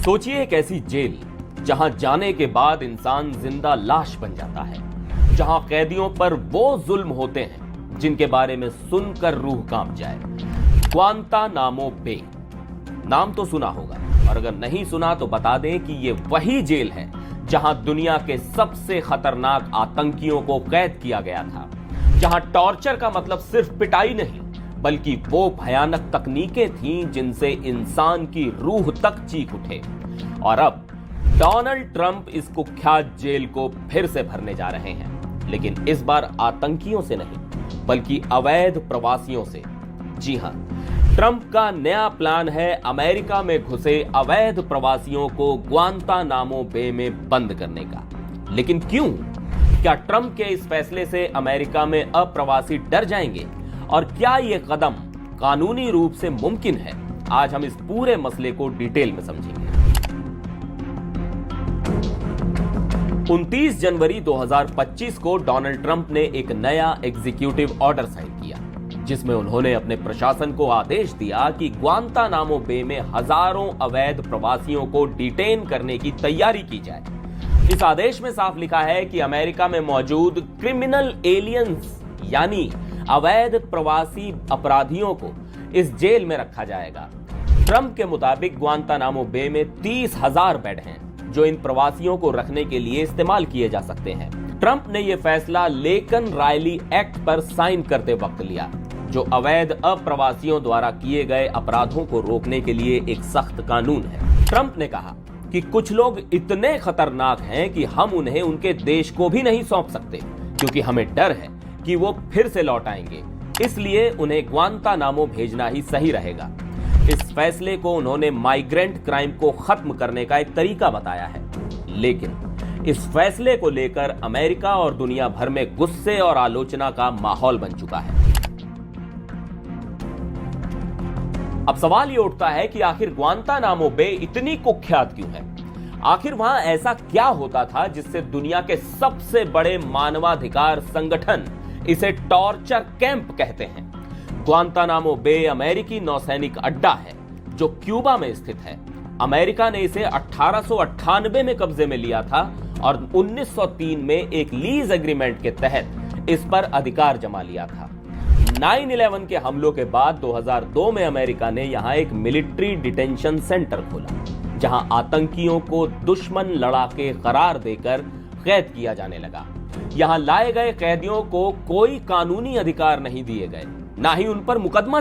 सोचिए एक ऐसी जेल जहां जाने के बाद इंसान जिंदा लाश बन जाता है, जहां कैदियों पर वो जुल्म होते हैं जिनके बारे में सुनकर रूह कांप जाए। ग्वांतानामो बे नाम तो सुना होगा, और अगर नहीं सुना तो बता दें कि ये वही जेल है जहां दुनिया के सबसे खतरनाक आतंकियों को कैद किया गया था, जहां टॉर्चर का मतलब सिर्फ पिटाई नहीं बल्कि वो भयानक तकनीकें थीं जिनसे इंसान की रूह तक चीख उठे। और अब डोनाल्ड ट्रंप इस कुख्यात जेल को फिर से भरने जा रहे हैं, लेकिन इस बार आतंकियों से नहीं बल्कि अवैध प्रवासियों से। जी हां, ट्रंप का नया प्लान है अमेरिका में घुसे अवैध प्रवासियों को ग्वांतानामो बे में बंद करने का। लेकिन क्यों? क्या ट्रंप के इस फैसले से अमेरिका में अप्रवासी डर जाएंगे? और क्या यह कदम कानूनी रूप से मुमकिन है? आज हम इस पूरे मसले को डिटेल में समझेंगे। 29 जनवरी 2025 को डोनाल्ड ट्रंप ने एक नया एग्जीक्यूटिव ऑर्डर साइन किया, जिसमें उन्होंने अपने प्रशासन को आदेश दिया कि ग्वांतानामो बे में हजारों अवैध प्रवासियों को डिटेन करने की तैयारी की जाए। इस आदेश में साफ लिखा है कि अमेरिका में मौजूद क्रिमिनल एलियंस यानी अवैध प्रवासी अपराधियों को इस जेल में रखा जाएगा। ट्रंप के मुताबिक ग्वांतानामो बे में 30,000 बेड हैं, जो इन प्रवासियों को रखने के लिए इस्तेमाल किए जा सकते हैं। ट्रंप ने यह फैसला लेकन रायली एक्ट पर साइन करते वक्त लिया, जो अवैध अप्रवासियों द्वारा किए गए अपराधों को रोकने के लिए एक सख्त कानून है। ट्रंप ने कहा कि कुछ लोग इतने खतरनाक हैं कि हम उन्हें उनके देश को भी नहीं सौंप सकते, क्योंकि हमें डर है कि वो फिर से लौट आएंगे, इसलिए उन्हें ग्वांतानामो भेजना ही सही रहेगा। इस फैसले को उन्होंने माइग्रेंट क्राइम को खत्म करने का एक तरीका बताया है। लेकिन इस फैसले को लेकर अमेरिका और दुनिया भर में गुस्से और आलोचना का माहौल बन चुका है। अब सवाल ये उठता है कि आखिर ग्वांतानामो बे इतनी कुख्यात क्यों है? आखिर वहां ऐसा क्या होता था जिससे दुनिया के सबसे बड़े मानवाधिकार संगठन इसे टॉर्चर कैंप कहते हैं? ग्वांतानामो बे अमेरिकी नौसैनिक अड्डा है जो क्यूबा में स्थित है। अमेरिका ने इसे 1898 में कब्जे में लिया था और 1903 में एक लीज एग्रीमेंट के तहत इस पर अधिकार जमा लिया था। 9/11 के हमलों के बाद 2002 में अमेरिका ने यहां एक मिलिट्री डिटेंशन सेंटर खोला, जहां आतंकियों को दुश्मन लड़ाके करार देकर कैद किया जाने लगा। यहां लाए गए कैदियों को कोई कानूनी अधिकार नहीं दिए गए, ना ही उन पर मुकदमा